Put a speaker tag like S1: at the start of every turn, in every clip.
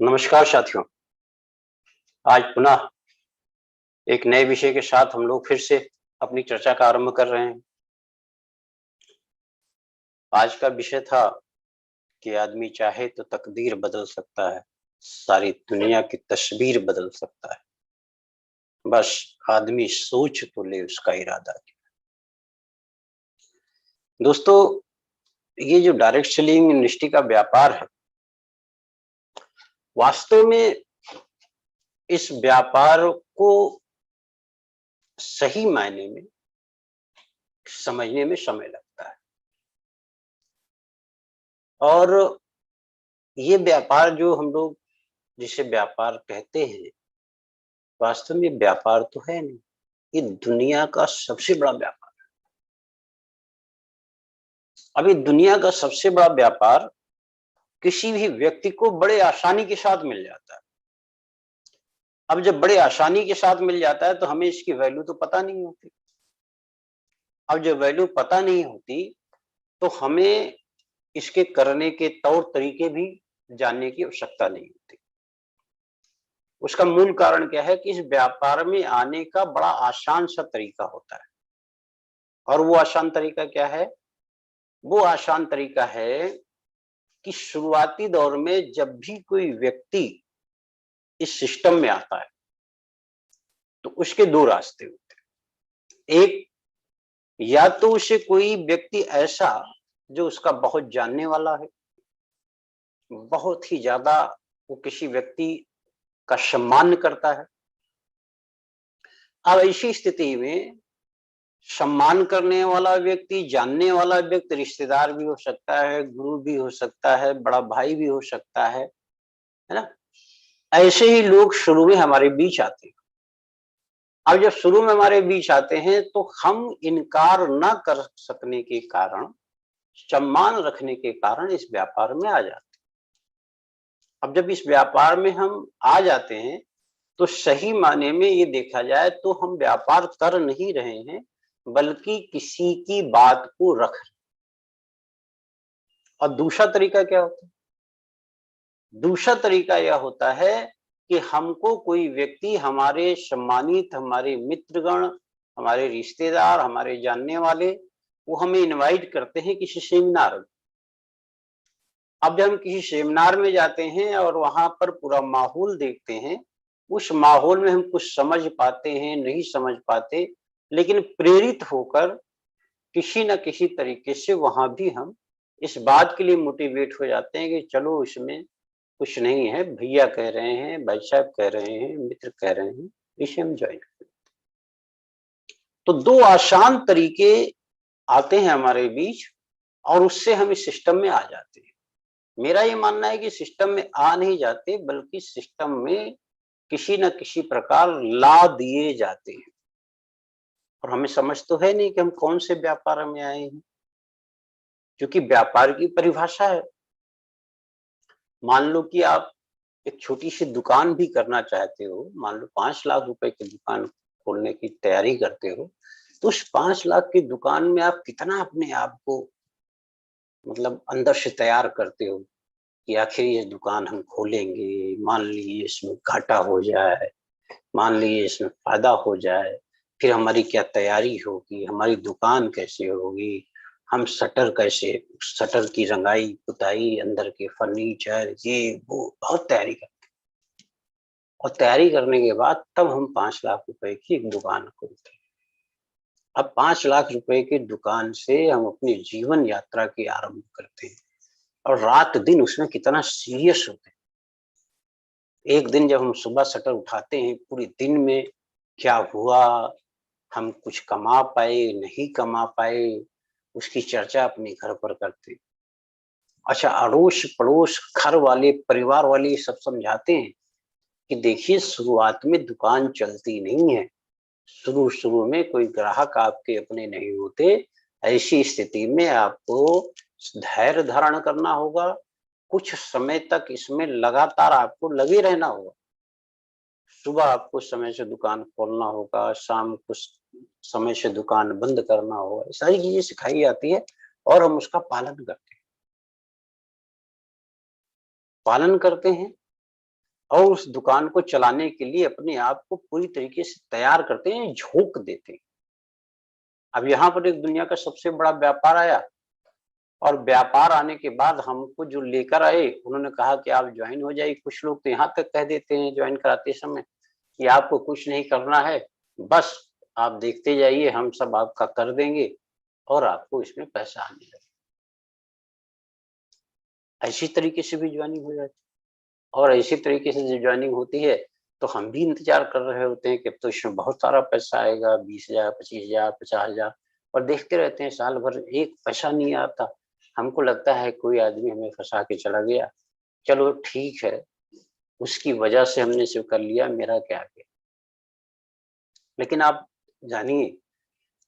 S1: नमस्कार साथियों। आज पुनः एक नए विषय के साथ हम लोग फिर से अपनी चर्चा का आरंभ कर रहे हैं। आज का विषय था कि आदमी चाहे तो तकदीर बदल सकता है, सारी दुनिया की तस्वीर बदल सकता है, बस आदमी सोच तो ले उसका इरादा क्या। दोस्तों, ये जो डायरेक्ट सेलिंग इंडस्ट्री का व्यापार है, वास्तव में इस व्यापार को सही मायने में समझने में समय लगता है। और ये व्यापार जो हम लोग जिसे व्यापार कहते हैं, वास्तव में व्यापार तो है नहीं, ये दुनिया का सबसे बड़ा व्यापार है। अभी दुनिया का सबसे बड़ा व्यापार किसी भी व्यक्ति को बड़े आसानी के साथ मिल जाता है। अब जब बड़े आसानी के साथ मिल जाता है तो हमें इसकी वैल्यू तो पता नहीं होती। अब जब वैल्यू पता नहीं होती तो हमें इसके करने के तौर तरीके भी जानने की आवश्यकता नहीं होती। उसका मूल कारण क्या है कि इस व्यापार में आने का बड़ा आसान सा तरीका होता है। और वो आसान तरीका क्या है? वो आसान तरीका है कि शुरुआती दौर में जब भी कोई व्यक्ति इस सिस्टम में आता है तो उसके दो रास्ते होते हैं। एक, या तो उसे कोई व्यक्ति ऐसा जो उसका बहुत जानने वाला है, बहुत ही ज्यादा वो किसी व्यक्ति का सम्मान करता है। अब ऐसी स्थिति में सम्मान करने वाला व्यक्ति, जानने वाला व्यक्ति, रिश्तेदार भी हो सकता है, गुरु भी हो सकता है, बड़ा भाई भी हो सकता है ना? ऐसे ही लोग शुरू में हमारे बीच आते हैं। अब जब शुरू में हमारे बीच आते हैं तो हम इनकार ना कर सकने के कारण, सम्मान रखने के कारण इस व्यापार में आ जाते हैं। अब जब इस व्यापार में हम आ जाते हैं तो सही माने में ये देखा जाए तो हम व्यापार कर नहीं रहे हैं, बल्कि किसी की बात को रख रहे हैं। और दूसरा तरीका क्या होता है? दूसरा तरीका यह होता है कि हमको कोई व्यक्ति, हमारे सम्मानित, हमारे मित्रगण, हमारे रिश्तेदार, हमारे जानने वाले, वो हमें इनवाइट करते हैं किसी सेमिनार में। अब जब हम किसी सेमिनार में जाते हैं और वहां पर पूरा माहौल देखते हैं, उस माहौल में हम कुछ समझ पाते हैं, नहीं समझ पाते, लेकिन प्रेरित होकर किसी न किसी तरीके से वहां भी हम इस बात के लिए मोटिवेट हो जाते हैं कि चलो, इसमें कुछ नहीं है, भैया कह रहे हैं, भाई साहब कह रहे हैं, मित्र कह रहे हैं, इसे हम ज्वाइन करें। तो दो आसान तरीके आते हैं हमारे बीच और उससे हम इस सिस्टम में आ जाते हैं। मेरा ये मानना है कि सिस्टम में आ नहीं जाते, बल्कि सिस्टम में किसी न किसी प्रकार ला दिए जाते हैं। और हमें समझ तो है नहीं कि हम कौन से व्यापार में आए हैं, क्योंकि व्यापार की परिभाषा है। मान लो कि आप एक छोटी सी दुकान भी करना चाहते हो, मान लो 5 लाख रुपए की दुकान खोलने की तैयारी करते हो, तो उस 5 लाख की दुकान में आप कितना अपने आप को मतलब अंदर से तैयार करते हो कि आखिर ये दुकान हम खोलेंगे, मान लीजिए इसमें घाटा हो जाए, मान लीजिए इसमें फायदा हो जाए, फिर हमारी क्या तैयारी होगी, हमारी दुकान कैसे होगी, हम शटर कैसे, शटर की रंगाई पुताई, अंदर के फर्नीचर, ये वो बहुत तैयारी करते हैं। और तैयारी करने के बाद तब हम 5 लाख रुपए की एक दुकान खोलते हैं। अब 5 लाख रुपए की दुकान से हम अपनी जीवन यात्रा की आरंभ करते हैं और रात दिन उसमें कितना सीरियस होते हैं। एक दिन जब हम सुबह शटर उठाते हैं, पूरे दिन में क्या हुआ, हम कुछ कमा पाए, नहीं कमा पाए, उसकी चर्चा अपने घर पर करते हैं। अच्छा, अड़ोस पड़ोस, घर वाले, परिवार वाले ये सब समझाते हैं कि देखिए, शुरुआत में दुकान चलती नहीं है, शुरू-शुरू में कोई ग्राहक आपके अपने नहीं होते। ऐसी स्थिति में आपको धैर्य धारण करना होगा, कुछ समय तक इसमें लगातार आपको लगे रहना होगा। सुबह आपको समय से दुकान खोलना होगा, शाम को समय से दुकान बंद करना होगा। ये सारी चीज़ें सिखाई जाती है और हम उसका पालन करते हैं। और उस दुकान को चलाने के लिए अपने आप को पूरी तरीके से तैयार करते हैं, झोंक देते हैं। अब यहाँ पर एक दुनिया का सबसे बड़ा व्यापार आया और व्यापार आने के बाद हमको जो लेकर आए, उन्होंने कहा कि आप ज्वाइन हो जाइए। कुछ लोग तो यहाँ तक कह देते हैं ज्वाइन कराते समय कि आपको कुछ नहीं करना है, बस आप देखते जाइए, हम सब आपका कर देंगे और आपको इसमें पैसा आने लगेगा। ऐसी तरीके से भी ज्वाइनिंग हो जाती है और इसी तरीके से जो ज्वाइनिंग होती है तो हम भी इंतजार कर रहे होते हैं कि अब तो इसमें बहुत सारा पैसा आएगा, 20,000, 25,000, 50,000, और देखते रहते हैं साल भर एक पैसा नहीं आता। हमको लगता है कोई आदमी हमें फंसा के चला गया, चलो ठीक है, उसकी वजह से हमने सिर्फ कर लिया, मेरा क्या गया। लेकिन आप जानिए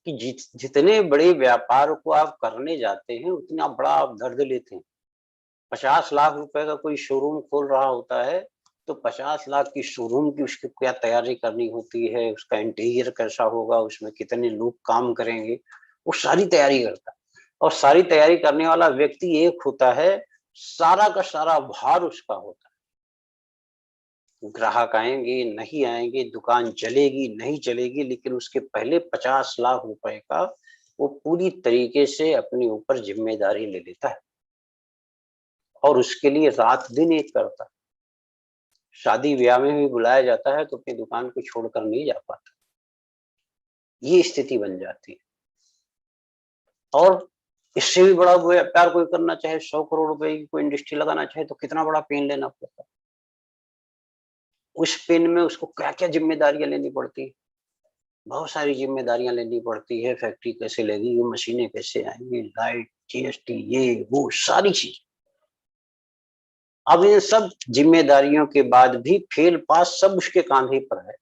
S1: कि जितने बड़े व्यापार को आप करने जाते हैं उतना बड़ा आप दर्द लेते हैं। 50 लाख रुपए का कोई शोरूम खोल रहा होता है, तो 50 लाख की शोरूम की उसकी क्या तैयारी करनी होती है, उसका इंटीरियर कैसा होगा, उसमें कितने लोग काम करेंगे, वो सारी तैयारी करता है। और सारी तैयारी करने वाला व्यक्ति एक होता है, सारा का सारा भार उसका होता है। ग्राहक आएंगे नहीं आएंगे, दुकान चलेगी नहीं चलेगी, लेकिन उसके पहले 50 लाख रुपए का वो पूरी तरीके से अपने ऊपर जिम्मेदारी ले लेता है और उसके लिए रात दिन एक करता है। शादी ब्याह में भी बुलाया जाता है तो अपनी दुकान को छोड़कर नहीं जा पाता। ये स्थिति बन जाती है। और इससे भी बड़ा व्यापार कोई करना चाहे, 100 करोड़ रुपए की कोई इंडस्ट्री लगाना चाहे तो कितना बड़ा पेन लेना पड़ता है। उस पेन में उसको क्या-क्या जिम्मेदारियां लेनी पड़ती है। बहुत सारी जिम्मेदारियां लेनी पड़ती है। फैक्ट्री कैसे लगेगी, मशीनें कैसे आएंगी, लाइट, जीएसटी, ये वो सारी चीज। अब इन सब जिम्मेदारियों के बाद भी फेल पास सब उसके कांधे पर है।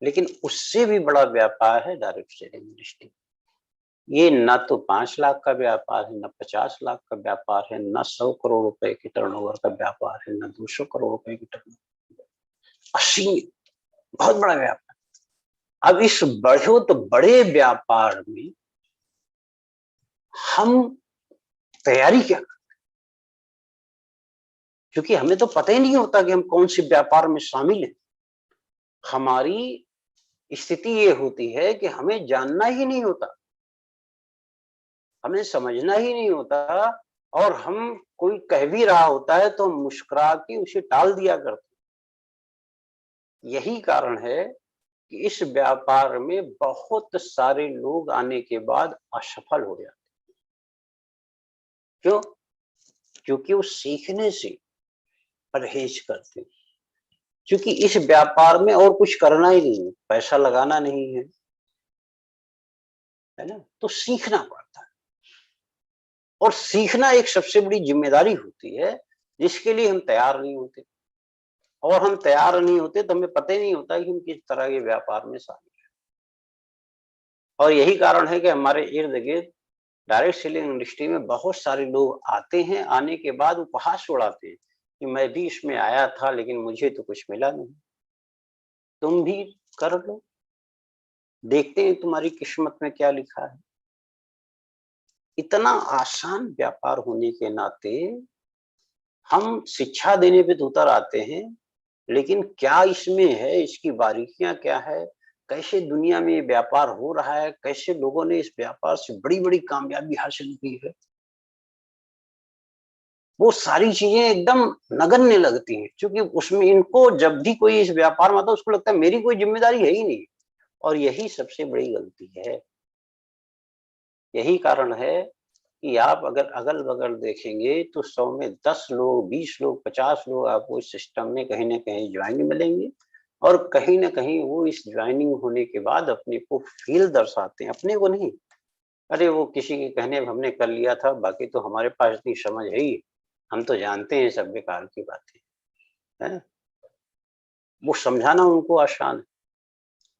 S1: लेकिन उससे भी बड़ा व्यापार है डायरेक्ट सेलिंग इंडस्ट्री। ये ना तो 5 लाख का व्यापार है, ना 50 लाख का व्यापार है, ना 100 करोड़ रुपए के टर्नओवर का व्यापार है, ना 200 करोड़ रुपए की टर्नओवर, असीम बहुत बड़ा व्यापार। अब इस बहुत बड़े व्यापार में हम तैयारी क्या करें? क्योंकि हमें तो पता ही नहीं होता कि हम कौन से व्यापार में शामिल हैं। हमारी स्थिति ये होती है कि हमें जानना ही नहीं होता, हमें समझना ही नहीं होता, और हम कोई कह भी रहा होता है तो हम मुस्कुरा के उसे टाल दिया करते। यही कारण है कि इस व्यापार में बहुत सारे लोग आने के बाद असफल हो जाते। क्यों? क्योंकि वो सीखने से परहेज करते हैं। क्योंकि इस व्यापार में और कुछ करना ही नहीं है, पैसा लगाना नहीं है ना? तो सीखना पड़ता है। और सीखना एक सबसे बड़ी जिम्मेदारी होती है जिसके लिए हम तैयार नहीं होते। और हम तैयार नहीं होते तो हमें पता ही नहीं होता कि हम किस तरह के व्यापार में शामिल हैं। और यही कारण है कि हमारे इर्द गिर्द डायरेक्ट सेलिंग इंडस्ट्री में बहुत सारे लोग आते हैं, आने के बाद उपहास उड़ाते हैं कि मैं भी इसमें आया था लेकिन मुझे तो कुछ मिला नहीं, तुम भी कर लो, देखते हैं तुम्हारी किस्मत में क्या लिखा है। इतना आसान व्यापार होने के नाते हम शिक्षा देने पे तो उतर आते हैं, लेकिन क्या इसमें है, इसकी बारीकियां क्या है, कैसे दुनिया में ये व्यापार हो रहा है, कैसे लोगों ने इस व्यापार से बड़ी-बड़ी कामयाबी हासिल की है, वो सारी चीजें एकदम नगण्य लगती हैं। क्योंकि उसमें इनको जब भी कोई इस व्यापार में आता है उसको लगता है मेरी कोई जिम्मेदारी है ही नहीं। और यही सबसे बड़ी गलती है। यही कारण है कि आप अगर अगल-बगल देखेंगे तो 100 में 10 लोग, 20 लोग, 50 लोग आपको इस सिस्टम में कहीं न कहीं ज्वाइन मिलेंगे और कहीं न कहीं वो इस ज्वाइनिंग होने के बाद अपने को फेल दर्शाते हैं, अपने को नहीं। अरे वो किसी के कहने पे हमने कर लिया था, बाकी तो हमारे पास इतनी समझ है ही, हम तो जानते हैं सब बेकार की बातें, हैं? वो समझाना उनको आसान है।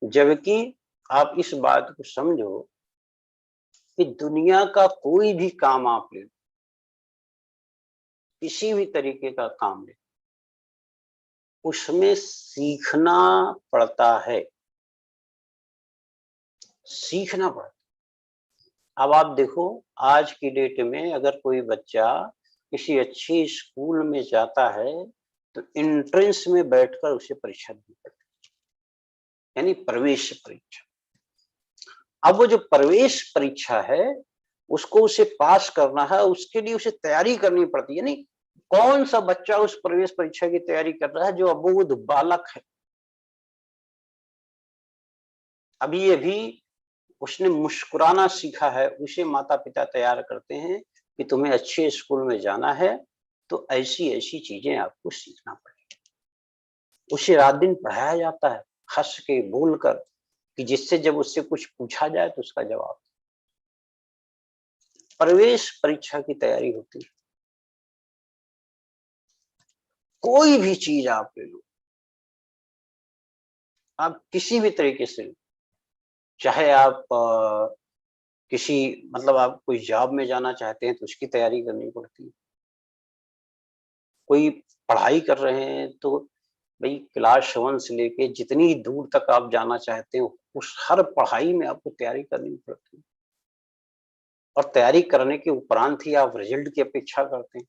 S1: जबकि आप इस बात को समझो कि दुनिया का कोई भी काम आप ले लो, किसी भी तरीके का काम ले, उसमें सीखना पड़ता है, सीखना पड़ता है। अब आप देखो आज की डेट में अगर कोई बच्चा किसी अच्छी स्कूल में जाता है तो एंट्रेंस में बैठकर उसे परीक्षा देनी पड़ती है, यानी प्रवेश परीक्षा। अब वो जो प्रवेश परीक्षा है उसको उसे पास करना है, उसके लिए उसे तैयारी करनी पड़ती है। यानी कौन सा बच्चा उस प्रवेश परीक्षा की तैयारी कर रहा है जो अबोध बालक है, अभी अभी उसने मुस्कुराना सीखा है, उसे माता पिता तैयार करते हैं कि तुम्हें अच्छे स्कूल में जाना है तो ऐसी ऐसी चीजें आपको सीखना पड़ेगा। उसे रात दिन पढ़ाया जाता है हंस के बोलकर, कि जिससे जब उससे कुछ पूछा जाए तो उसका जवाब। प्रवेश परीक्षा की तैयारी होती है। कोई भी चीज आप ले लो, आप किसी भी तरीके से, चाहे आप किसी मतलब आप कोई जॉब में जाना चाहते हैं तो उसकी तैयारी करनी पड़ती है। कोई पढ़ाई कर रहे हैं तो भाई क्लास 1 से लेके जितनी दूर तक आप जाना चाहते हो उस हर पढ़ाई में आपको तैयारी करनी पड़ती है, और तैयारी करने के उपरांत ही आप रिजल्ट की अपेक्षा करते हैं।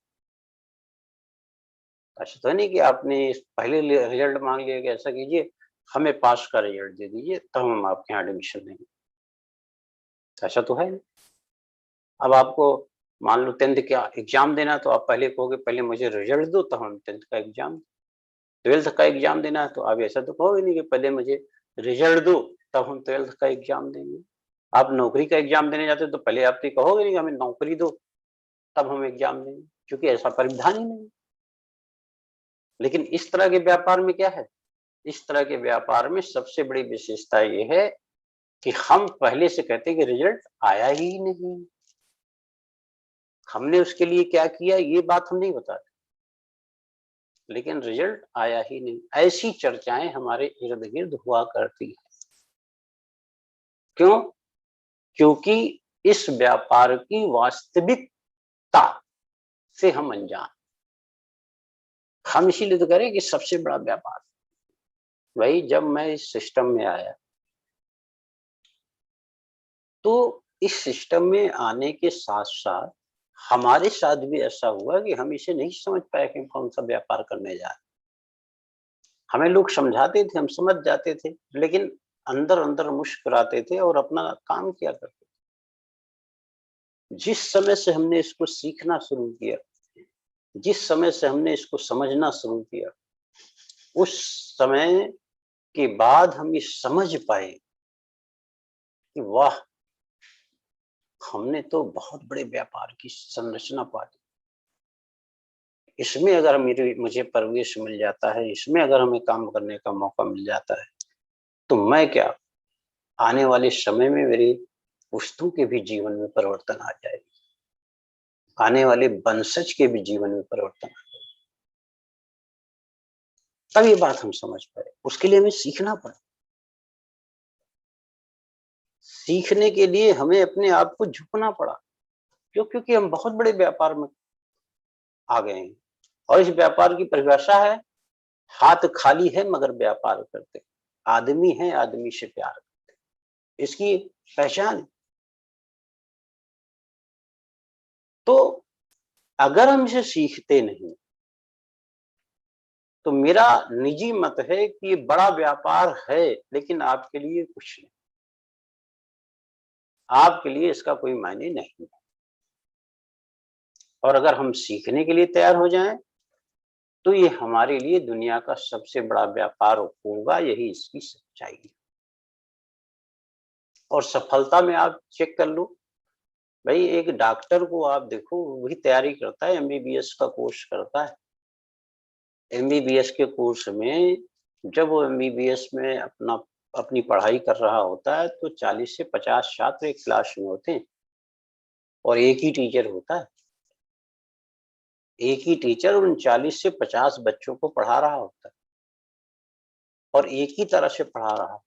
S1: ऐसा तो नहीं कि आपने पहले रिजल्ट मांग लिया कि ऐसा कीजिए हमें पास का रिजल्ट दे दीजिए तब हम आपके यहाँ एडमिशन देंगे, ऐसा तो है नहीं। अब आपको मान लो 10th का एग्जाम देना है तो आप पहले कहोगे पहले मुझे रिजल्ट दो तब हम 10th का एग्जाम, 12th का एग्जाम देना है तो आप ऐसा तो कहोगे नहीं कि पहले मुझे रिजल्ट दो तब हम 12th का एग्जाम देंगे। आप नौकरी का एग्जाम देने जाते हो तो पहले आप तो कहोगे नहीं कि हमें नौकरी दो तब हम एग्जाम देंगे, क्योंकि ऐसा प्राविधान ही नहीं। लेकिन इस तरह के व्यापार में क्या है, इस तरह के व्यापार में सबसे बड़ी विशेषता ये है कि हम पहले से कहते हैं कि रिजल्ट आया ही नहीं, हमने उसके लिए क्या किया ये बात हम नहीं बताते, लेकिन रिजल्ट आया ही नहीं। ऐसी चर्चाएं हमारे इर्द गिर्द हुआ करती है। क्यों? क्योंकि इस व्यापार की वास्तविकता से हम अनजान। हम इसीलिए तो कह रहे हैं कि सबसे बड़ा व्यापार भाई, जब मैं इस सिस्टम में आया तो इस सिस्टम में आने के साथ साथ हमारे साथ भी ऐसा हुआ कि हम इसे नहीं समझ पाए कि कौन सा व्यापार करने जा रहे। हमें लोग समझाते थे, हम समझ जाते थे, लेकिन अंदर अंदर मुस्कुराते थे और अपना काम किया करते थे। जिस समय से हमने इसको सीखना शुरू किया, जिस समय से हमने इसको समझना शुरू किया, उस समय के बाद हम ये समझ पाए कि वाह, हमने तो बहुत बड़े व्यापार की संरचना पा ली। इसमें अगर मुझे प्रवेश मिल जाता है, इसमें अगर हमें काम करने का मौका मिल जाता है तो मैं क्या, आने वाले समय में मेरे पुश्तों के भी जीवन में परिवर्तन आ जाएगा, आने वाले वंशज के भी जीवन में परिवर्तन आ जाएगा। तब ये बात हम समझ पाए। उसके लिए हमें सीखना पड़ा। सीखने के लिए हमें अपने आप को झुकना पड़ा। क्यों? क्योंकि हम बहुत बड़े व्यापार में आ गए हैं, और इस व्यापार की परिभाषा है हाथ खाली है मगर व्यापार करते, आदमी है आदमी से प्यार करते, इसकी पहचान। तो अगर हम इसे सीखते नहीं तो मेरा निजी मत है कि ये बड़ा व्यापार है लेकिन आपके लिए कुछ नहीं, आपके लिए इसका कोई मायने नहीं है। और अगर हम सीखने के लिए तैयार हो जाएं तो ये हमारे लिए दुनिया का सबसे बड़ा व्यापार होगा, यही इसकी सच्चाई है। और सफलता में आप चेक कर लो भाई, एक डॉक्टर को आप देखो, वही तैयारी करता है, एमबीबीएस का कोर्स करता है। एमबीबीएस के कोर्स में जब वो एमबीबीएस में अपनी पढ़ाई कर रहा होता है तो 40 से 50 छात्र एक क्लास में होते हैं, और एक ही टीचर होता है। एक ही टीचर उन 40 से 50 बच्चों को पढ़ा रहा होता है, और एक ही तरह से पढ़ा रहा है।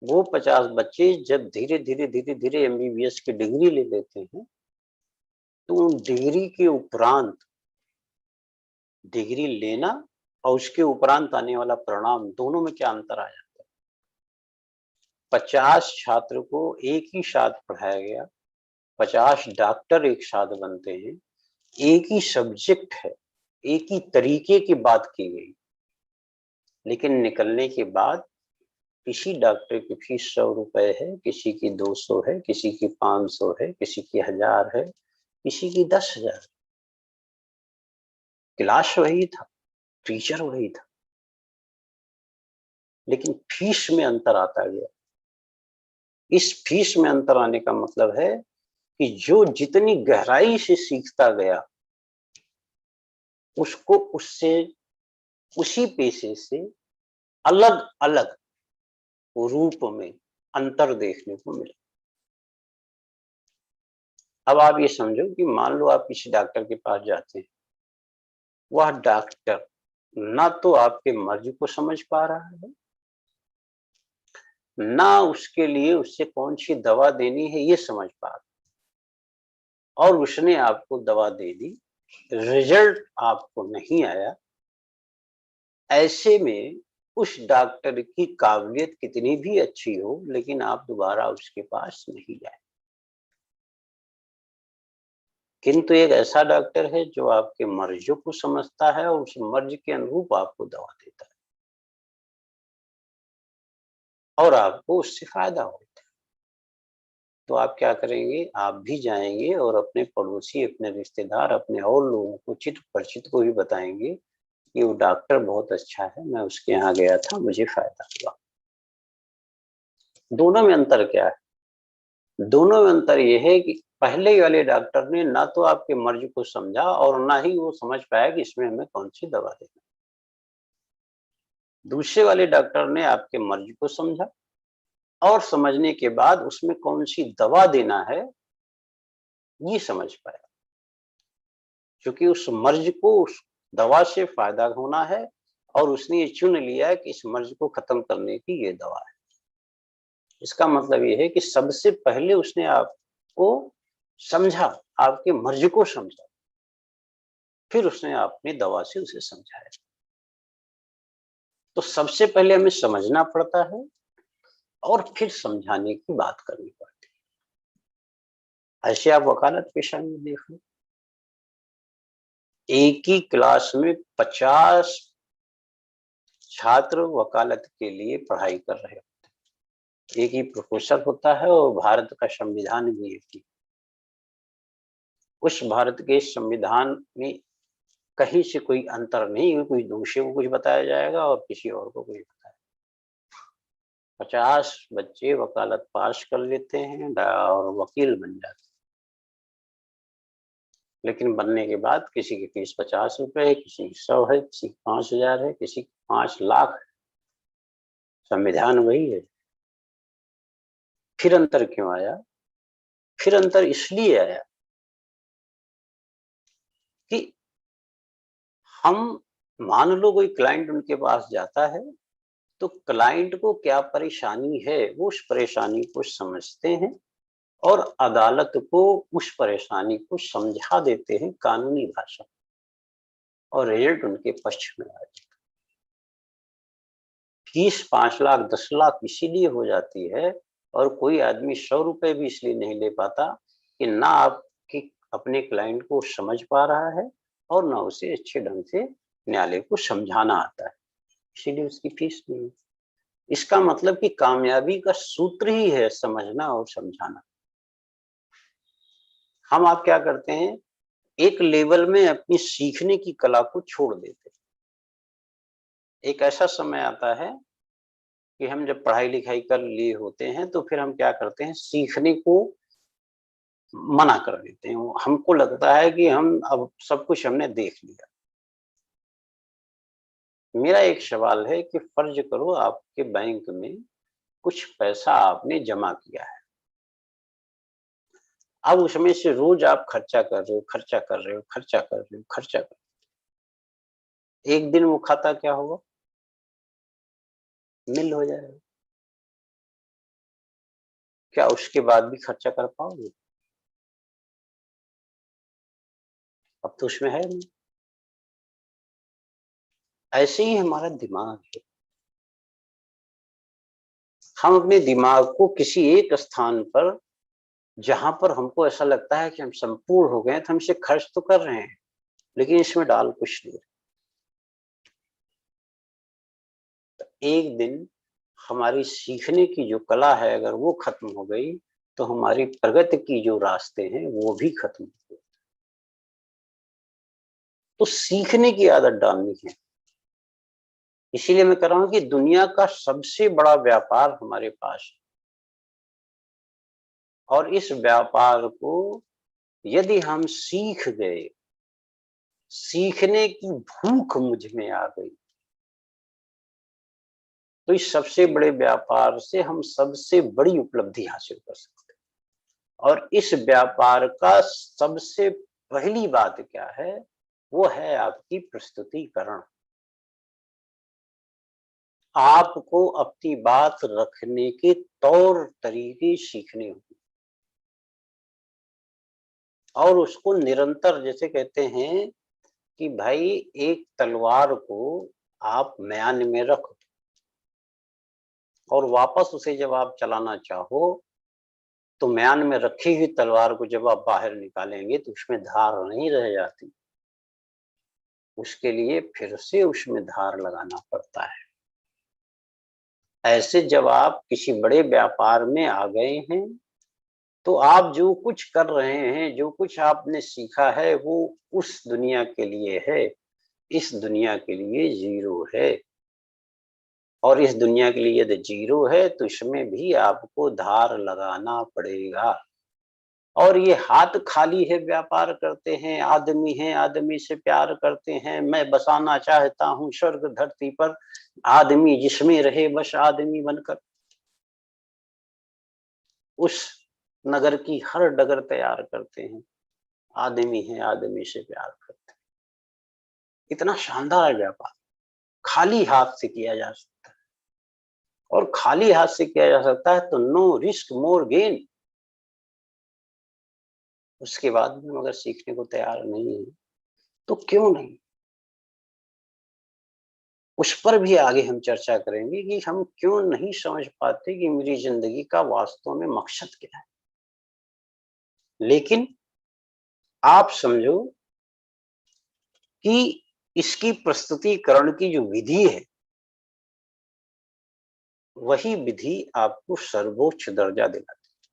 S1: वो 50 बच्चे जब धीरे धीरे धीरे धीरे एमबीबीएस की डिग्री ले लेते हैं तो उन डिग्री के उपरांत, डिग्री लेना और उसके उपरांत आने वाला परिणाम, दोनों में क्या अंतर आ जाता है। 50 छात्र को एक ही साथ पढ़ाया गया, 50 डॉक्टर एक साथ बनते हैं, एक ही सब्जेक्ट है, एक ही तरीके की बात की गई, लेकिन निकलने के बाद किसी डॉक्टर की फीस 100 रुपए है, किसी की 200 है, किसी की 500 है, किसी की 1000 है, किसी की 10,000। क्लास वही था, टीचर वही था, लेकिन फीस में अंतर आता गया। इस फीस में अंतर आने का मतलब है कि जो जितनी गहराई से सीखता गया, उसको उससे उसी पेशे से अलग अलग रूप में अंतर देखने को मिला। अब आप ये समझो कि मान लो आप किसी डॉक्टर के पास जाते हैं, वह डॉक्टर ना तो आपके मर्ज को समझ पा रहा है, ना उसके लिए उससे कौन सी दवा देनी है ये समझ पा रहा, और उसने आपको दवा दे दी, रिजल्ट आपको नहीं आया। ऐसे में उस डॉक्टर की काबिलियत कितनी भी अच्छी हो, लेकिन आप दोबारा उसके पास नहीं जाए। किंतु एक ऐसा डॉक्टर है जो आपके मर्जों को समझता है और उस मर्ज के अनुरूप आपको दवा देता है, और आपको उससे फायदा होता है। तो आप क्या करेंगे, आप भी जाएंगे और अपने पड़ोसी, अपने रिश्तेदार, अपने और लोगों को, चित परिचित को भी बताएंगे कि वो डॉक्टर बहुत अच्छा है, मैं उसके यहाँ गया था, मुझे फायदा हुआ। दोनों में अंतर क्या है? दोनों में अंतर यह है कि पहले वाले डॉक्टर ने ना तो आपके मर्ज को समझा और ना ही वो समझ पाया कि इसमें हमें कौन सी दवा देना। दूसरे वाले डॉक्टर ने आपके मर्ज को समझा और समझने के बाद उसमें कौन सी दवा देना है ये समझ पाया, क्योंकि उस मर्ज को उस दवा से फायदा होना है और उसने ये चुन लिया है कि इस मर्ज को खत्म करने की ये दवा है। इसका मतलब ये है कि सबसे पहले उसने आपको समझा, आपके मर्ज को समझा, फिर उसने अपनी दवा से उसे समझाया। तो सबसे पहले हमें समझना पड़ता है और फिर समझाने की बात करनी पड़ती है। ऐसे आप वकालत पेशा में देख लो, एक ही क्लास में 50 छात्र वकालत के लिए पढ़ाई कर रहे होते हैं। एक ही प्रोफेसर होता है और भारत का संविधान भी एक ही। उस भारत के संविधान में कहीं से कोई अंतर नहीं है, कोई दूसरे को कुछ बताया जाएगा और किसी और को कुछ बताया। 50 बच्चे वकालत पास कर लेते हैं और वकील बन जाते हैं, लेकिन बनने के बाद किसी की फीस 50 रुपए है, किसी की 100 है, किसी की 5,000 है, किसी की 5 लाख है। संविधान वही है। फिर अंतर क्यों आया? फिर अंतर इसलिए आया कि हम, मान लो कोई क्लाइंट उनके पास जाता है, तो क्लाइंट को क्या परेशानी है वो उस परेशानी को समझते हैं और अदालत को उस परेशानी को समझा देते हैं कानूनी भाषा, और रिजल्ट उनके पक्ष में आ जाता है। फीस 5 लाख 10 लाख इसीलिए हो जाती है, और कोई आदमी 100 रुपए भी इसलिए नहीं ले पाता कि ना आपकी अपने क्लाइंट को समझ पा रहा है और ना उसे अच्छे ढंग से न्यायालय को समझाना आता है, इसीलिए उसकी फीस नहीं। इसका मतलब कि कामयाबी का सूत्र ही है समझना और समझाना। हम आप क्या करते हैं, एक लेवल में अपनी सीखने की कला को छोड़ देते हैं। एक ऐसा समय आता है कि हम जब पढ़ाई लिखाई कर लिए होते हैं तो फिर हम क्या करते हैं, सीखने को मना कर देते हैं। हमको लगता है कि हम अब सब कुछ हमने देख लिया। मेरा एक सवाल है कि फर्ज करो आपके बैंक में कुछ पैसा आपने जमा किया है, अब उसमें से रोज आप खर्चा कर रहे हो, खर्चा कर रहे हो, खर्चा कर रहे हो, खर्चा कर रहे हो। एक दिन वो खाता क्या होगा, निल हो जाएगा। क्या उसके बाद भी खर्चा कर पाओगे? अब तो उसमें है नहीं। ऐसे ही हमारा दिमाग है। हम अपने दिमाग को किसी एक स्थान पर, जहां पर हमको ऐसा लगता है कि हम संपूर्ण हो गए, तो हम इसे खर्च तो कर रहे हैं, लेकिन इसमें डाल कुछ नहीं। तो एक दिन हमारी सीखने की जो कला है अगर वो खत्म हो गई तो हमारी प्रगति की जो रास्ते हैं वो भी खत्म हो गए। तो सीखने की आदत डालनी है। इसीलिए मैं कह रहा हूं कि दुनिया का सबसे बड़ा व्यापार हमारे पास है, और इस व्यापार को यदि हम सीख गए, सीखने की भूख मुझ में आ गई, तो इस सबसे बड़े व्यापार से हम सबसे बड़ी उपलब्धि हासिल कर सकते हैं। और इस व्यापार का सबसे पहली बात क्या है, वो है आपकी प्रस्तुतिकरण। आपको अपनी बात रखने के तौर तरीके सीखने होंगे, और उसको निरंतर, जैसे कहते हैं कि भाई एक तलवार को आप म्यान में रख दो और वापस उसे जब आप चलाना चाहो तो म्यान में रखी हुई तलवार को जब आप बाहर निकालेंगे तो उसमें धार नहीं रह जाती, उसके लिए फिर से उसमें धार लगाना पड़ता है। ऐसे जब आप किसी बड़े व्यापार में आ गए हैं तो आप जो कुछ कर रहे हैं, जो कुछ आपने सीखा है, वो उस दुनिया के लिए है, इस दुनिया के लिए जीरो है। और इस दुनिया के लिए यदि जीरो है तो इसमें भी आपको धार लगाना पड़ेगा। और ये हाथ खाली है व्यापार करते हैं, आदमी हैं, आदमी से प्यार करते हैं, मैं बसाना चाहता हूँ स्वर्ग धरती पर, आदमी जिसमें रहे बस आदमी बनकर। उस नगर की हर डगर तैयार करते हैं, आदमी है, आदमी से प्यार करते हैं। इतना शानदार व्यापार खाली हाथ से किया जा सकता है, और खाली हाथ से किया जा सकता है तो नो रिस्क मोर गेन। उसके बाद भी हम अगर सीखने को तैयार नहीं है तो क्यों नहीं, उस पर भी आगे हम चर्चा करेंगे कि हम क्यों नहीं समझ पाते कि मेरी जिंदगी का वास्तव में मकसद क्या है। लेकिन आप समझो कि इसकी प्रस्तुतिकरण की जो विधि है, वही विधि आपको सर्वोच्च दर्जा दिलाती है।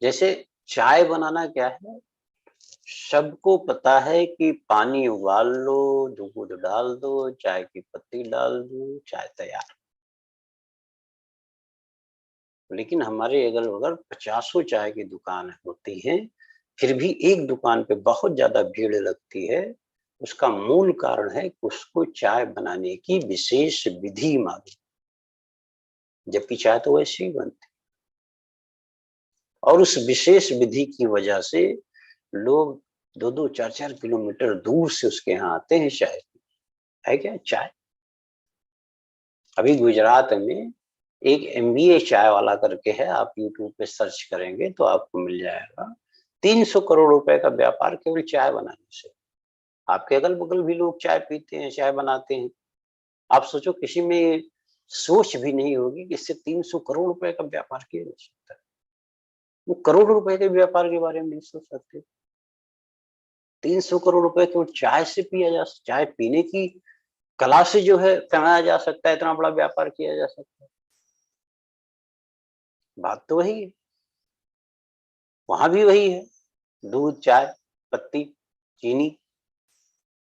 S1: जैसे चाय बनाना क्या है, सबको पता है कि पानी उबाल लो, दूध डाल दो, चाय की पत्ती डाल दो, चाय तैयार। लेकिन हमारे अगल-बगल पचासों चाय की दुकान होती हैं, फिर भी एक दुकान पे बहुत ज़्यादा भीड़ लगती है। उसका मूल कारण है कि उसको चाय बनाने की विशेष विधि मालूम, जबकि चाय तो वैसे ही बनती है। और उस विशेष विधि की वजह से लोग 2-2, 4-4 किलोमीटर दूर से उसके यहाँ आते हैं चाय पीने। है क्या चाय? अभी गुजरात में एक एमबीए चाय वाला करके है, आप यूट्यूब पे सर्च करेंगे तो आपको मिल जाएगा। 300 करोड़ रुपए का व्यापार केवल चाय बनाने से। आपके अगल-बगल भी लोग चाय पीते हैं, चाय बनाते हैं। आप सोचो किसी में सोच भी नहीं होगी कि इससे 300 करोड़ रुपए का व्यापार किया जा सकता है। वो करोड़ रुपए के व्यापार के बारे में नहीं सोच सकते। 300 करोड़ रुपए केवल चाय से चाय पीने की कला से जो है कमाया जा सकता है, इतना बड़ा व्यापार किया जा सकता है। बात तो वही है, वहाँ भी वही है, दूध, चाय, पत्ती, चीनी,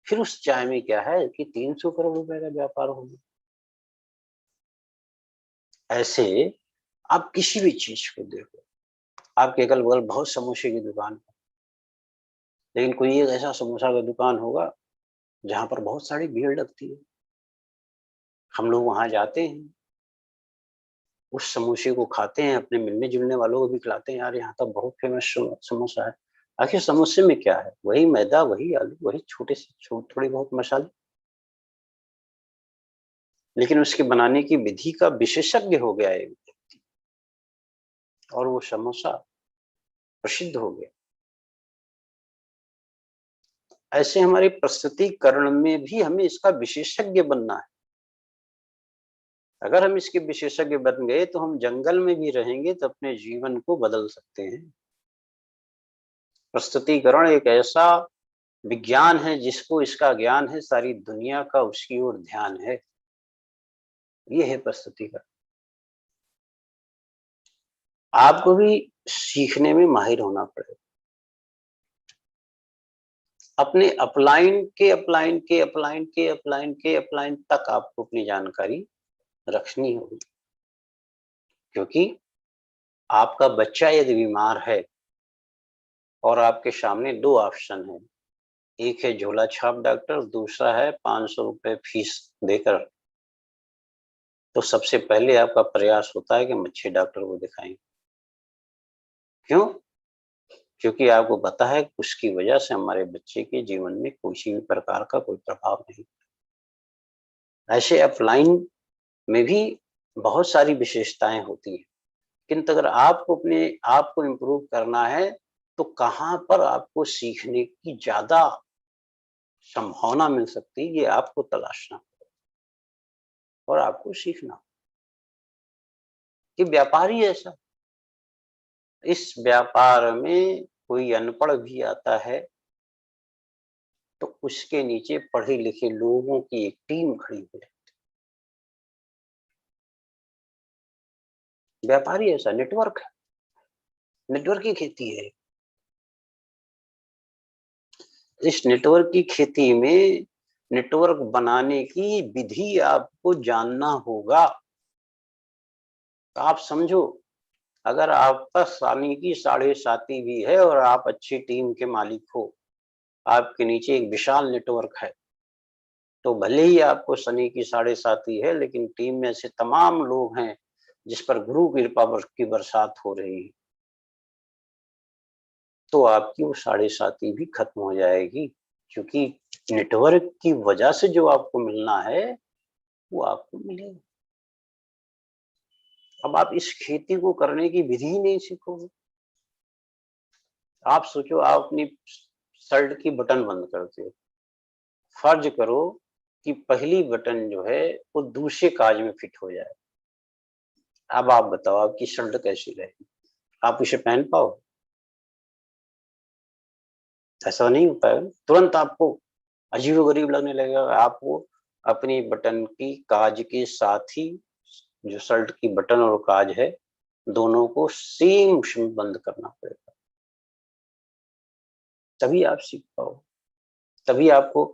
S1: फिर उस चाय में क्या है कि 300 करोड़ रुपए का व्यापार हो गया। ऐसे आप किसी भी चीज को देखो, आपके अगल-बगल बहुत समोसे की दुकान है, लेकिन कोई एक ऐसा समोसा का दुकान होगा जहाँ पर बहुत सारी भीड़ लगती है। हम लोग वहाँ जाते हैं, उस समोसे को खाते हैं, अपने मिलने-जुलने वालों को भी खिलाते हैं, यार यहाँ का बहुत फेमस समोसा है। आखिर समोसे में क्या है? वही मैदा, वही आलू, वही छोटे से थोड़े बहुत मसाले, लेकिन उसके बनाने की विधि का विशेषज्ञ हो गया है और वो समोसा प्रसिद्ध हो गया। ऐसे हमारे प्रस्तुतिकरण में भी हमें इसका विशेषज्ञ बनना है। अगर हम इसके विशेषज्ञ बन गए तो हम जंगल में भी रहेंगे तो अपने जीवन को बदल सकते हैं। प्रस्तुतिकरण एक ऐसा विज्ञान है जिसको इसका ज्ञान है, सारी दुनिया का उसकी ओर ध्यान है। ये है प्रस्तुतिकरण। आपको भी सीखने में माहिर होना पड़ेगा। अपने अपलाइन तक आपको अपनी जानकारी रखनी होगी, क्योंकि आपका बच्चा यदि बीमार है और आपके सामने दो ऑप्शन है, एक है झोला छाप डॉक्टर, दूसरा है 500 रुपए फीस देकर, तो सबसे पहले आपका प्रयास होता है कि हम अच्छे डॉक्टर को दिखाएं। क्यों? क्योंकि आपको पता है उसकी वजह से हमारे बच्चे के जीवन में किसी भी प्रकार का कोई प्रभाव नहीं। ऐसे अपलाइन में भी बहुत सारी विशेषताएं होती हैं, किंतु अगर आपको अपने आप को इम्प्रूव करना है तो कहाँ पर आपको सीखने की ज्यादा संभावना मिल सकती है, ये आपको तलाशना और आपको सीखना। कि व्यापार ही ऐसा, इस व्यापार में कोई अनपढ़ भी आता है तो उसके नीचे पढ़े लिखे लोगों की एक टीम खड़ी हो जाती है। व्यापार ही ऐसा, नेटवर्क है, नेटवर्क की खेती है। इस नेटवर्क की खेती में नेटवर्क बनाने की विधि आपको जानना होगा। तो आप समझो, अगर आपका सानी की साढ़े साती भी है और आप अच्छी टीम के मालिक हो, आपके नीचे एक विशाल नेटवर्क है, तो भले ही आपको शनि की साढ़े साती है, लेकिन टीम में से तमाम लोग हैं जिस पर गुरु कृपा की बरसात हो रही है, तो आपकी वो साढ़े साती भी खत्म हो जाएगी, क्योंकि नेटवर्क की वजह से जो आपको मिलना है वो आपको मिलेगा। अब आप इस खेती को करने की विधि ही नहीं सीखोगे। आप सोचो, आप अपनी शर्ट की बटन बंद करते हो, फर्ज करो कि पहली बटन जो है वो दूसरे काज में फिट हो जाए। अब आप बताओ आपकी शर्ट कैसी रहेगी? आप इसे पहन पाओ? ऐसा नहीं हो पाएगा। तुरंत आपको अजीबोगरीब लगने लगेगा। आपको अपनी बटन की काज के साथ ही जो शर्ट की बटन और काज है, दोनों को सेम बंद करना पड़ेगा, तभी आप सीख पाओ, तभी आपको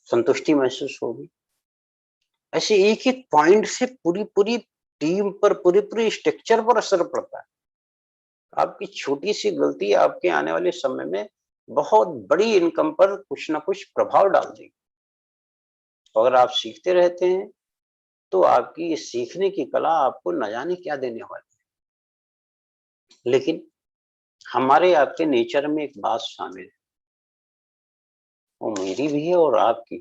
S1: संतुष्टि महसूस होगी। ऐसे एक एक पॉइंट से पूरी पूरी टीम पर, पूरे पूरे स्ट्रक्चर पर असर पड़ता है। आपकी छोटी सी गलती आपके आने वाले समय में बहुत बड़ी इनकम पर कुछ ना कुछ प्रभाव डाल देगी। अगर आप सीखते रहते हैं तो आपकी इस सीखने की कला आपको न जाने क्या देने वाली है। लेकिन हमारे आपके नेचर में एक बात शामिल है, वो मेरी भी है और आपकी,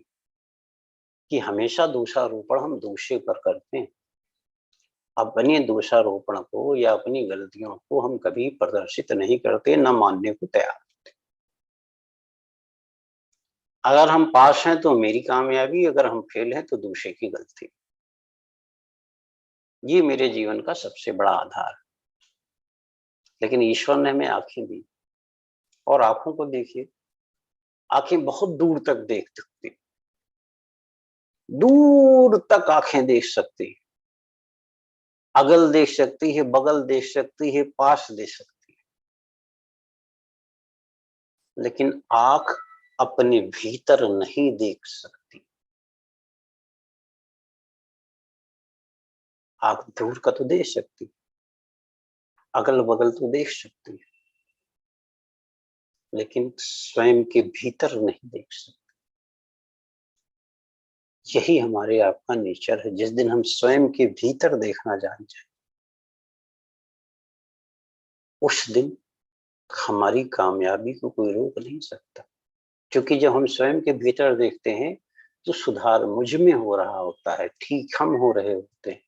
S1: कि हमेशा दोषारोपण हम दूसरे पर करते हैं। अपने दोषारोपण को या अपनी गलतियों को हम कभी प्रदर्शित नहीं करते, न मानने को तैयार। अगर हम पास हैं तो मेरी कामयाबी, अगर हम फेल हैं तो दूसरे की गलती। ये मेरे जीवन का सबसे बड़ा आधार है। लेकिन ईश्वर ने हमें आंखें दी, और आंखों को देखिए, आंखें बहुत दूर तक देख सकती, दूर तक आंखें देख सकती, अगल देख सकती है, बगल देख सकती है, पास देख सकती है। लेकिन आंख अपने भीतर नहीं देख सकती। आंख दूर का तो देख सकती, अगल बगल तो देख सकती है, लेकिन स्वयं के भीतर नहीं देख सकती। यही हमारे आपका नेचर है। जिस दिन हम स्वयं के भीतर देखना जान जाए, उस दिन हमारी कामयाबी को कोई रोक नहीं सकता। क्योंकि जब हम स्वयं के भीतर देखते हैं तो सुधार मुझ में हो रहा होता है, ठीक हम हो रहे होते हैं।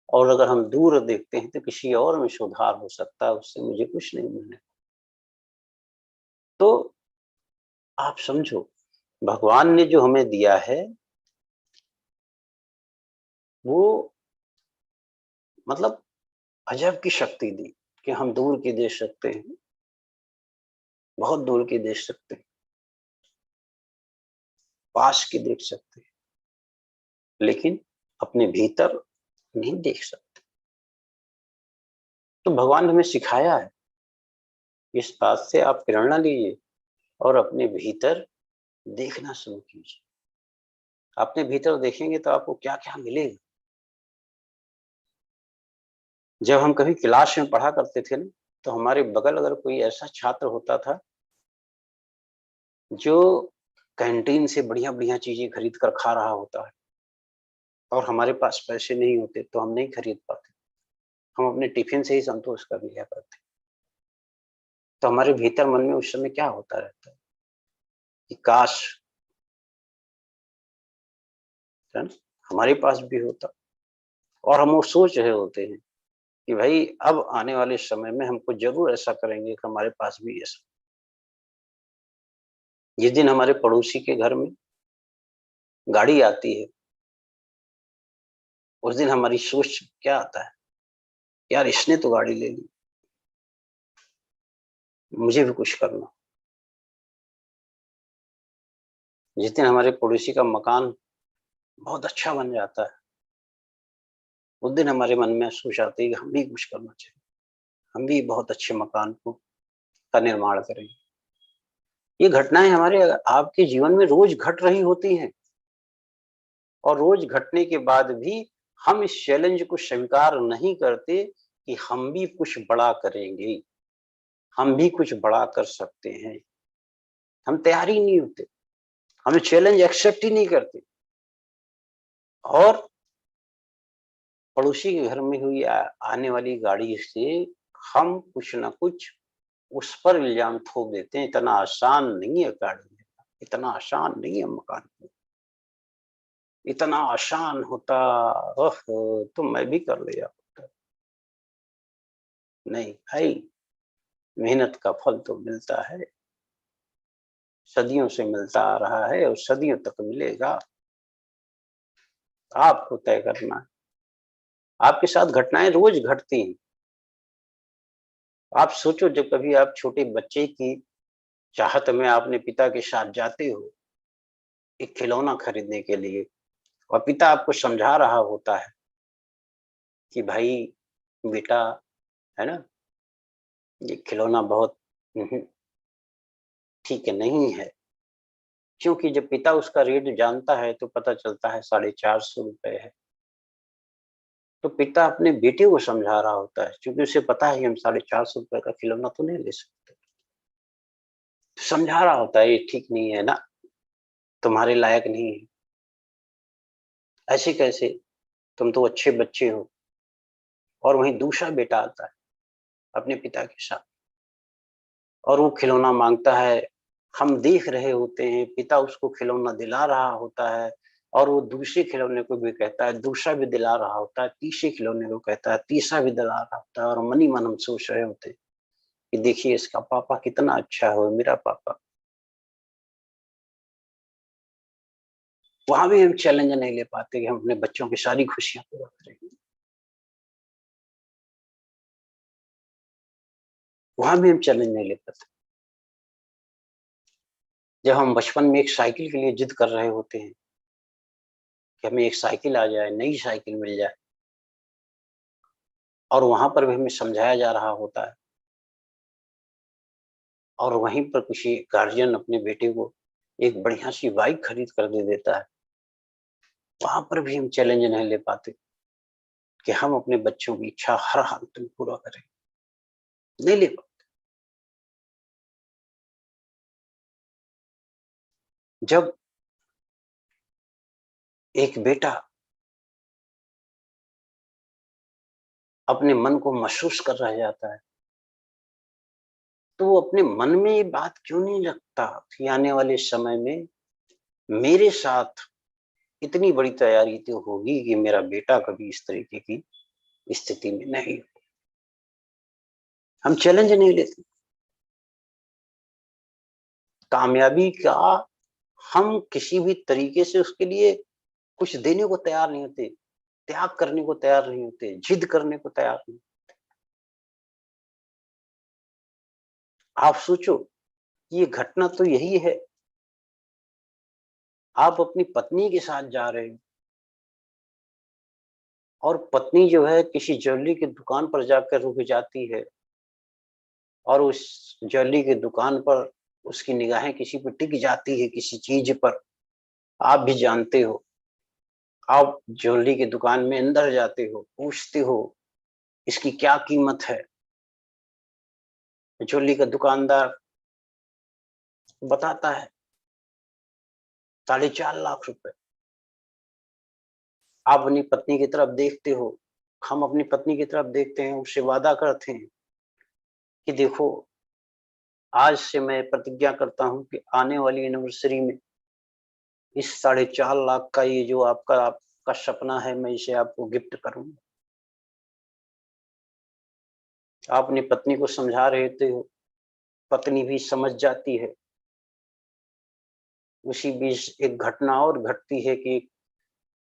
S1: और अगर हम दूर देखते हैं तो किसी और में सुधार हो सकता है, उससे मुझे कुछ नहीं मिलने। तो आप समझो, भगवान ने जो हमें दिया है वो मतलब अजब की शक्ति दी, कि हम दूर की देख सकते हैं, बहुत दूर की देख सकते हैं, पास की देख सकते हैं, लेकिन अपने भीतर नहीं देख सकते। तो भगवान ने हमें सिखाया है, इस बात से आप प्रेरणा लीजिए और अपने भीतर देखना शुरू कीजिए। अपने भीतर देखेंगे तो आपको क्या क्या मिलेगा। जब हम कभी क्लास में पढ़ा करते थे ना, तो हमारे बगल अगर कोई ऐसा छात्र होता था जो कैंटीन से बढ़िया बढ़िया चीजें खरीद कर खा रहा होता है और हमारे पास पैसे नहीं होते तो हम नहीं खरीद पाते, हम अपने टिफिन से ही संतोष कर लिया करते। तो हमारे भीतर मन में उस समय क्या होता रहता है कि काश, है ना, हमारे पास भी होता। और हम वो सोच रहे होते हैं कि भाई अब आने वाले समय में हमको जरूर ऐसा करेंगे कि हमारे पास भी ऐसा। जिस दिन हमारे पड़ोसी के घर में गाड़ी आती है, उस दिन हमारी सोच क्या आता है, यार इसने तो गाड़ी ले ली, मुझे भी कुछ करना। जिस दिन हमारे पड़ोसी का मकान बहुत अच्छा बन जाता है, उस दिन हमारे मन में सोच आती है कि हम भी कुछ करना चाहिए, हम भी बहुत अच्छे मकान को का निर्माण करेंगे। ये घटनाएं हमारे आपके जीवन में रोज घट रही होती हैं और रोज घटने के बाद भी हम इस चैलेंज को स्वीकार नहीं करते कि हम भी कुछ बड़ा करेंगे, हम भी कुछ बड़ा कर सकते हैं। हम तैयार ही नहीं होते, हम चैलेंज एक्सेप्ट ही नहीं करते और पड़ोसी के घर में हुई आने वाली गाड़ी से हम कुछ ना कुछ उस पर इल्जाम थोप देते हैं। इतना आसान नहीं है गाड़ी लेना, इतना आसान नहीं है मकान लेना, इतना आसान होता ओह तो मैं भी कर लिया होता। नहीं भाई, मेहनत का फल तो मिलता है, सदियों से मिलता आ रहा है और सदियों तक मिलेगा। आपको तय करना है। आपके साथ घटनाएं रोज घटती हैं। आप सोचो, जब कभी आप छोटे बच्चे की चाहत में अपने पिता के साथ जाते हो एक खिलौना खरीदने के लिए और पिता आपको समझा रहा होता है कि भाई बेटा, है ना, ये खिलौना बहुत ठीक नहीं है। क्योंकि जब पिता उसका रेट जानता है तो पता चलता है 450 रुपए है। तो पिता अपने बेटे को समझा रहा होता है, क्योंकि उसे पता है कि हम 450 रुपए का खिलौना तो नहीं ले सकते। तो समझा रहा होता है ये ठीक नहीं है ना, तुम्हारे लायक नहीं है, ऐसे कैसे, तुम तो अच्छे बच्चे हो। और वहीं दूसरा बेटा आता है अपने पिता के साथ और वो खिलौना मांगता है। हम देख रहे होते हैं, पिता उसको खिलौना दिला रहा होता है और वो दूसरे खिलौने को भी कहता है, दूसरा भी दिला रहा होता है, तीसरे खिलौने को कहता है, तीसरा भी दिला रहा होता है और मन ही मन हम सोच रहे होते हैं कि देखिए इसका पापा कितना अच्छा हो, मेरा पापा। वहां भी हम चैलेंज नहीं ले पाते कि हम अपने बच्चों की सारी खुशियां पूरा करेंगे। वहां भी हम चैलेंज नहीं ले पाते। जब हम बचपन में एक साइकिल के लिए जिद कर रहे होते हैं कि हमें एक साइकिल आ जाए, नई साइकिल मिल जाए, और वहां पर भी हमें समझाया जा रहा होता है और वहीं पर किसी गार्जियन अपने बेटे को एक बढ़िया सी बाइक खरीद कर दे देता है, वहां पर भी हम चैलेंज नहीं ले पाते कि हम अपने बच्चों की इच्छा हर हालत में पूरा करें। नहीं ले पाते। जब एक बेटा अपने मन को महसूस कर रह जाता है तो वो अपने मन में ये बात क्यों नहीं रखता कि आने वाले समय में मेरे साथ इतनी बड़ी तैयारी तो होगी कि मेरा बेटा कभी इस तरीके की स्थिति में नहीं हो। हम चैलेंज नहीं लेते। कामयाबी का हम किसी भी तरीके से उसके लिए कुछ देने को तैयार नहीं होते, त्याग करने को तैयार नहीं होते, जिद करने को तैयार नहीं। आप सोचो, ये घटना तो यही है। आप अपनी पत्नी के साथ जा रहे हो और पत्नी जो है किसी ज्वेलरी की दुकान पर जाकर रुक जाती है और उस ज्वेलरी की दुकान पर उसकी निगाहें किसी पर टिक जाती है, किसी चीज पर। आप भी जानते हो, आप ज्वेलरी की दुकान में अंदर जाते हो, पूछते हो इसकी क्या कीमत है। ज्वेलरी का दुकानदार बताता है 4.5 लाख रुपए। आप अपनी पत्नी की तरफ देखते हो, हम अपनी पत्नी की तरफ देखते हैं, उससे वादा करते हैं कि देखो, आज से मैं प्रतिज्ञा करता हूं कि आने वाली एनिवर्सरी में इस 4.5 लाख का ये जो आपका सपना है, मैं इसे आपको गिफ्ट करूंगा। आप अपनी पत्नी को समझा रहे थे हो, पत्नी भी समझ जाती है। उसी बीच एक घटना और घटती है कि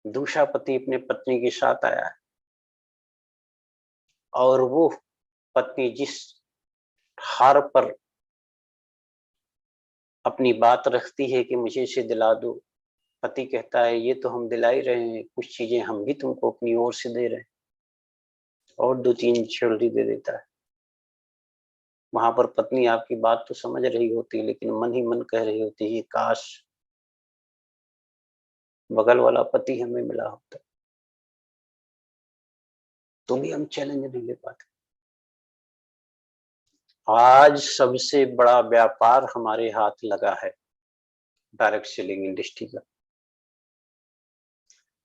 S1: दूसरा पति अपने पत्नी के साथ आया है और वो पत्नी जिस हार पर अपनी बात रखती है कि मुझे इसे दिला दो, पति कहता है ये तो हम दिला ही रहे हैं, कुछ चीजें हम भी तुमको अपनी ओर से दे रहे हैं, और 2-3 ज्वेलरी दे देता है। वहां पर पत्नी आपकी बात तो समझ रही होती, लेकिन मन ही मन कह रही होती है काश बगल वाला पति हमें मिला होता, तो भी हम चैलेंज नहीं ले पाते। आज सबसे बड़ा व्यापार हमारे हाथ लगा है, डायरेक्ट सेलिंग इंडस्ट्री का।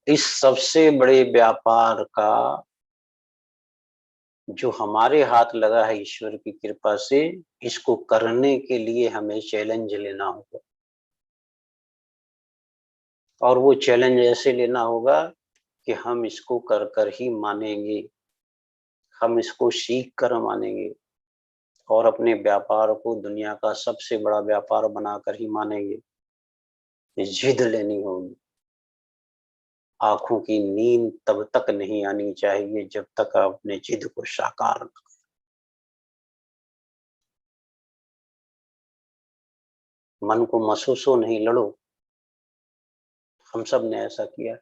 S1: इस सबसे बड़े व्यापार का जो हमारे हाथ लगा है ईश्वर की कृपा से, इसको करने के लिए हमें चैलेंज लेना होगा। और वो चैलेंज ऐसे लेना होगा कि हम इसको कर कर ही मानेंगे, हम इसको सीख कर मानेंगे और अपने व्यापार को दुनिया का सबसे बड़ा व्यापार बनाकर ही मानेंगे। जिद लेनी होगी। आंखों की नींद तब तक नहीं आनी चाहिए जब तक आप अपने जिद को साकार न करें। मन को महसूसो नहीं, लड़ो। हम सब ने ऐसा किया।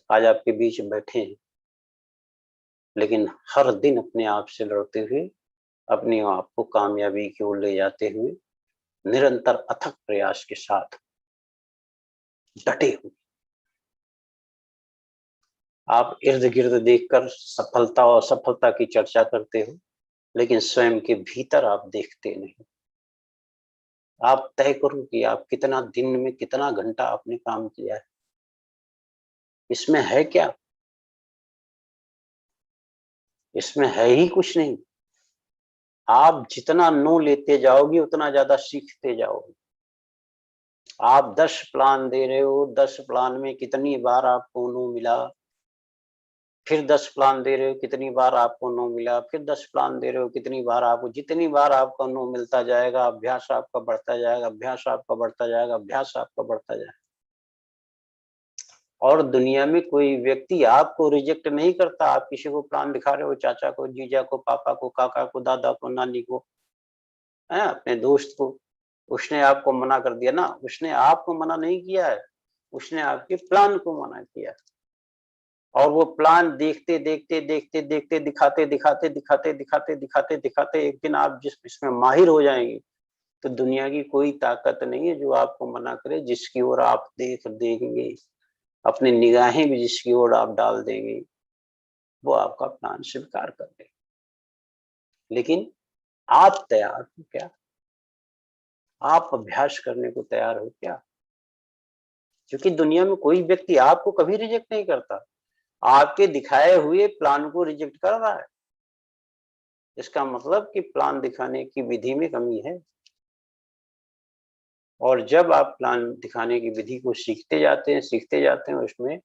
S1: आज आपके बीच बैठे हैं, लेकिन हर दिन अपने आप से लड़ते हुए, अपने आप को कामयाबी की ओर ले जाते हुए, निरंतर अथक प्रयास के साथ डटे हुए। आप इर्द गिर्द देखकर सफलता और असफलता की चर्चा करते हो, लेकिन स्वयं के भीतर आप देखते नहीं। आप तय करो कि आप कितना दिन में कितना घंटा आपने काम किया है। इसमें है क्या? इसमें है ही कुछ नहीं। आप जितना नो लेते जाओगे उतना ज्यादा सीखते जाओगे। आप 10 प्लान दे रहे हो, 10 प्लान में कितनी बार आपको नो मिला, फिर 10 प्लान दे रहे हो, कितनी बार आपको नो मिला, फिर 10 प्लान दे रहे हो, कितनी बार आपको, जितनी बार आपका नो मिलता जाएगा, अभ्यास आपका बढ़ता जाएगा, अभ्यास आपका बढ़ता जाएगा, अभ्यास आपका बढ़ता जाएगा। और दुनिया में कोई व्यक्ति आपको रिजेक्ट नहीं करता। आप किसी को प्लान दिखा रहे हो, चाचा को, जीजा को, पापा को, काका को, दादा को, नानी को, है अपने दोस्त को, उसने आपको मना कर दिया ना, उसने आपको मना नहीं किया है, उसने आपके प्लान को मना किया। और वो प्लान देखते देखते देखते देखते दिखाते दिखाते दिखाते दिखाते दिखाते दिखाते एक दिन आप जिस इसमें माहिर हो जाएंगे, तो दुनिया की कोई ताकत नहीं है जो आपको मना करे। जिसकी ओर आप देखेंगे, अपनी निगाहें भी जिसकी ओर आप डाल देंगे, वो आपका प्लान स्वीकार कर ले। लेकिन आप तैयार हो क्या? आप अभ्यास करने को तैयार हो क्या? क्योंकि दुनिया में कोई व्यक्ति आपको कभी रिजेक्ट नहीं करता, आपके दिखाए हुए प्लान को रिजेक्ट कर रहा है। इसका मतलब कि प्लान दिखाने की विधि में कमी है। और जब आप प्लान दिखाने की विधि को सीखते जाते हैं, उसमें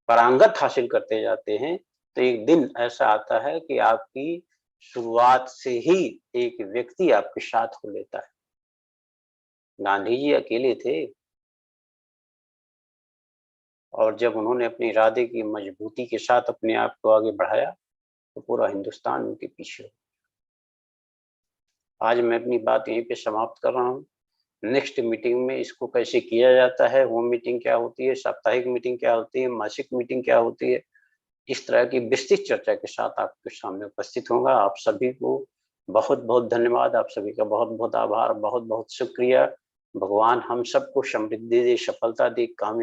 S1: पारंगत हासिल करते जाते हैं, तो एक दिन ऐसा आता है कि आपकी शुरुआत से ही एक व्यक्ति आपके साथ हो लेता है। गांधी जी अकेले थे, और जब उन्होंने अपने इरादे की मजबूती के साथ अपने आप को आगे बढ़ाया, तो पूरा हिंदुस्तान उनके पीछे हो। आज मैं अपनी बात यहीं पे समाप्त कर रहा हूँ। नेक्स्ट मीटिंग में इसको कैसे किया जाता है, होम मीटिंग क्या होती है, साप्ताहिक मीटिंग क्या होती है, मासिक मीटिंग क्या होती है, इस तरह की विस्तृत चर्चा के साथ आपके सामने उपस्थित होऊँगा। आप सभी को बहुत-बहुत धन्यवाद, आप सभी का बहुत-बहुत आभार, बहुत-बहुत शुक्रिया। भगवान हम सबको समृद्धि दे, सफलता दे, कामयाबी